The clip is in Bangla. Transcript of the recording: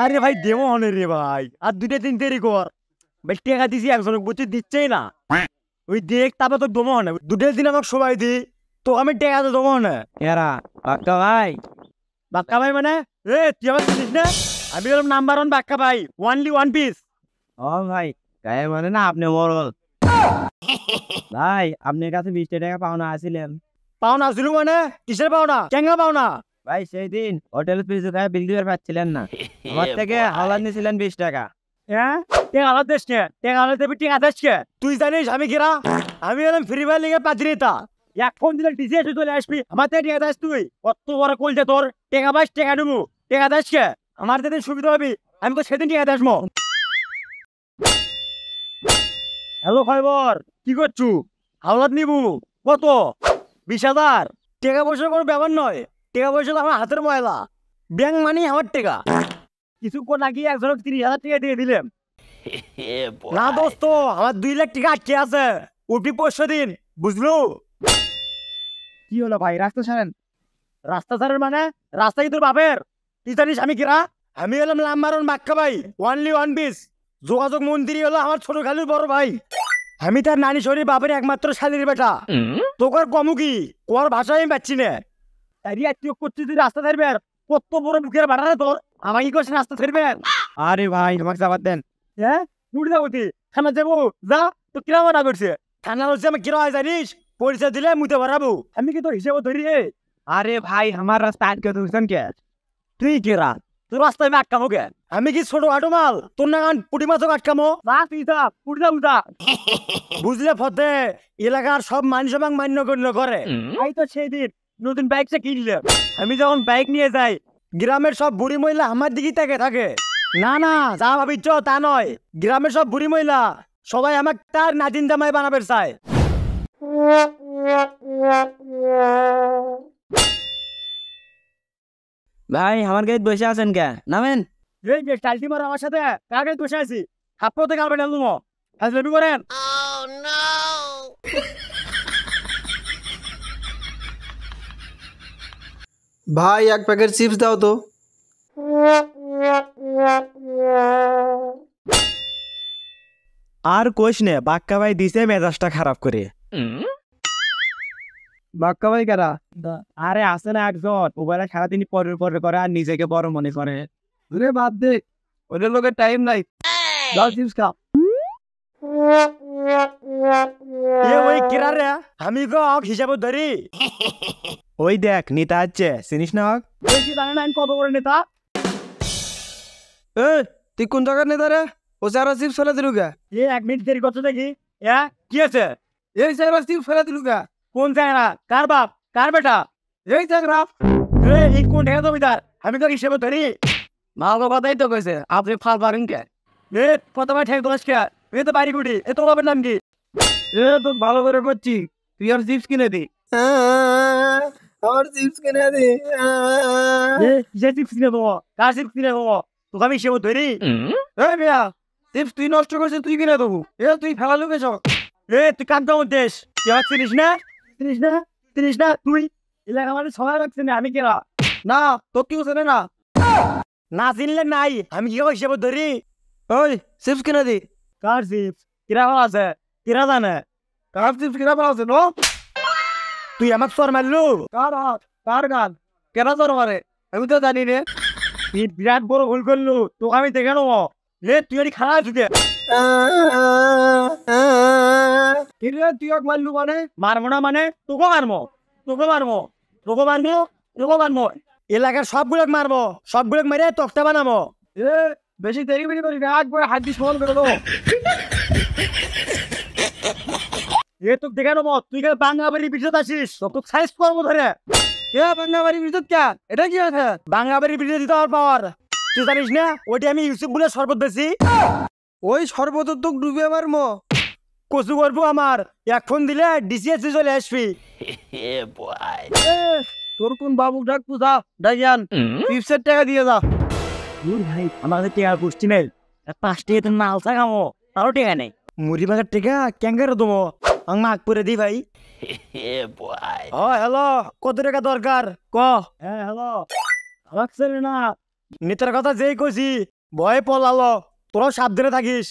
আরে ভাই দেবো হনে রে ভাই, আর 2-3 দেরি কর ভাই। টাকা দিছি একজনকে, বুঝছি দিচ্ছেই না। ওই দেখ তারপর তো দমো না, 2 দিন আমাকে সবাই দি, তো আমি টাকা তো দমো না। এরা বাক্কা ভাই। বাক্কা ভাই মানে? তুই আমার চিনিস না? আমি হলাম নাম্বার 1 বাক্কা ভাই, ওনলি 1 পিস। ও ভাই গায়ে মানে না আপনি মরল। ভাই আপনার কাছে 20 টাকা পাওনা আসিলেন। পাওনা ছিল মানে? কিসের পাওনা, কেঙ্গা পাওনা? ভাই সেই দিন হোটেল পিছু খায় বিল দিতে পারছিলেন না, আমার থেকে হাওলাত নিয়েছিলেন 20 টাকা। হ্যাঁ টেকা আলাদা দেশ কে, টেকা আলাদা দেবি, টেকা দেশ কে? তুই জানিস আমি কিরা? আমি হলাম ফ্রি ফায়ার লিগে পাত্রিতা। এক ফোন দিলে ডিসি এসে চলে আসবি, আমার থেকে টেকা দেশ তুই? কত বড় কলছে তোর, টেকা পাস টেকা নেবো, টেকা দেশ কে? আমার যেদিন সুবিধা হবি আমি তো সেদিন টেকা দেশ মো। হ্যালো ফাইবার, কি করছু? হাওলাত নিবু কত? 20,000? টাকা পয়সার কোনো ব্যাপার নয়, টাকা পয়সা তো আমার হাতের ময়লা, ব্যাংক মানি আমার টাকা। কিছুক্ষণ আগে একজনকে 30,000 টাকা দিয়ে দিলাম। না দোস্ত, আমার 2 লাখ টাকা আটকে আছে, উঠবি 500 দিন, বুঝলো? কি হলো ভাই, রাস্তা ছাড়েন। রাস্তা ছাড়ের মানে? রাস্তা কি তোর বাপের? তুই জানিস আমি কিরা? আমি হলাম নাম্বার 1 বাক্কা ভাই, ওনলি 1 পিস। যোগাযোগ মন্ত্রী হলো আমার ছোট খালুর বড় ভাই। আমি তার নানি শরীর বাপের একমাত্র শালির বেটা। তোকার কমু কি, কোয়ার ভাষা আমি পাচ্ছি না। তাই তুই করছিস তুই রাস্তা ছাড়বে? কত বড় মুখের বাড়া রে তোর, আমাকে কি করছিস রাস্তা ছাড়বে? আরে ভাই আমাকে চাপাত দেন। হ্যাঁ উঠে যাবো, তুই থানা যাবো, যা। তো কিরা মানা করছে? থানা হচ্ছে আমি কিরা হয় জানিস? পরিচয় দিলে মুতে বাড়াবো, আমি কি তোর হিসেবে ধরি? আরে ভাই আমার রাস্তা আটকে ধরছেন কে? তুই কেরা? তোর রাস্তায় আমি আটকামো কে? আমি কি ছোট আটো মাল তোর নাগান পুটি মাছক আটকামো? না তুই যা, উঠে যা উঠা। বুঝলে ফতে, এলাকার সব মানুষ আমাকে মান্য গণ্য করে। এই তো সেই দিন নতুন বাইকটা কিনলাম, আমি যখন বাইক নিয়ে যাই গ্রামের সব বুড়ি মহিলা আমার দিকে তাকে থাকে। না না, যা ভাবিছ তা নয়, গ্রামের সব বুড়ি মহিলা সবাই আমাকে তার নাতিন জামাই বানাবে চায়। ভাই আমার গাড়ি বসে আছেন কে, নামেন। এই যে টালটি মারা আমার সাথে কাকে বসে আছি, হাপ্পতে কালবে না তুমি হাজলামি করেন। ভাই এক প্যাকেট চিপস দাও তো। আর কোশ নে, বাক্কা ভাই দিছে মেজাজটা খারাপ করে। বাক্কা ভাই কারা? আরে আসে না একজন, ওবেলা সারাদিন পরের পরে করে আর নিজেকে বড় মনে করে। রে বাদ দে, ওদের লোকের টাইম নাই, দাও চিপস খাও। ওই কিরা রে, আমি গো হিসাবে ধরি। ওই দেখ নেতা আছে, চিনিস না? ওই কি জানে না আমি কত বড় নেতা? এ তুই কোন জায়গার নেতা রে? ও সারা চিপস ফেলে দিলু কে? 1 মিনিট দেরি করছো দেখি। কি আছে? এই সারা চিপস ফেলে দিলু কে? কোন জায়গা, কার বাপ, কার বেটা? এই জায়গা এই কোন ঠেকা জমিদার, আমি তো হিসেবে ধরি। ভালো কথাই তো কইছে, আপনি ফাল পারেন কে? প্রথমে ঠেক দোষ কে? এ তো বাড়ি কুটি, এ তো বাবার নাম কি? তো ভালো করে করছি, তুই আর চিপস কিনে দি। আমার চিপস কিনে দি। কিসের চিপস কিনে দেবো, কার চিপস কিনে দেবো? তোকে আমি হিসেবে ধরি? এই মিয়া, চিপস তুই নষ্ট করছিস, তুই কিনে দেবো। তুই ফেলা লুকেছ। তুই কার দাম দেশ, তুই আমার চিনিস না? চিনিস না? চিনিস না তুই? এলাকা মানে সবাই রাখছে না, আমি কেরা? না তো কেউ চেনে না। না চিনলে নাই, আমি কি হিসেবে ধরি? ওই চিপস কিনে দি। কার চিপস কিরা আছে, কিরা জানে? কার চিপস কিনা পাওয়া আছে? তুই আমাকে চর মারলু? কার হাত, কার গান, কেনা তোর মারে? আমি তো জানি রে। তুই বিরাট বড় ভুল করলু, তোকে আমি দেখে নেবো। তুই আর খারাপ ঢুকে তুই এক মারলু মানে? মারবো না মানে? তোকে মারবো, তোকে মারবো, তোকে মারবো, তোকে মারবো, এলাকার সবগুলোকে মারবো, সবগুলোকে মেরে তক্তা বানাবো। বেশি দেরি বেরি করি না, একবার হাত দিয়ে সমান করে দেবো। তোকে দেখে নেবো, তুই কেন বাঙ্গাবাড়ির বিরুদ্ধে আসিস, তোকে সাইজ করবো ধরে। বাংলাবাড়ির বিদ্যুৎ কে? এটা কি আছে? বাঙ্গাবাড়ির বিরুদ্ধে দিতে হওয়ার পাওয়ার, তুই জানিস না? ওইটা আমি ইউসুফ বলে শরবত বেশি। ওই সর্বত তো ডুবে মারমো। কচু করবো আমার, এক ফোন দিলে ডিসিএস চলে আসবি। তোর কোন বাবু ডাক যা ডাকিয়ান, চিপসের টাকা দিয়ে যা। ভাই আমার কাছে টেকা পুষ্টি নেই, 5 টাকা তো নাল চাকামো, তারও টেকা নেই। মুড়ি ভাগার টেকা ক্যাঙ্গারে দেবো, আমি মাগ করে দিই ভাই। হ্যালো, কত টাকা দরকার ক? হ্যালো, আমাকে চেনে না, নেতার কথা যেই কইছি ভয়ে পলালো তোরাও সাবধানে থাকিস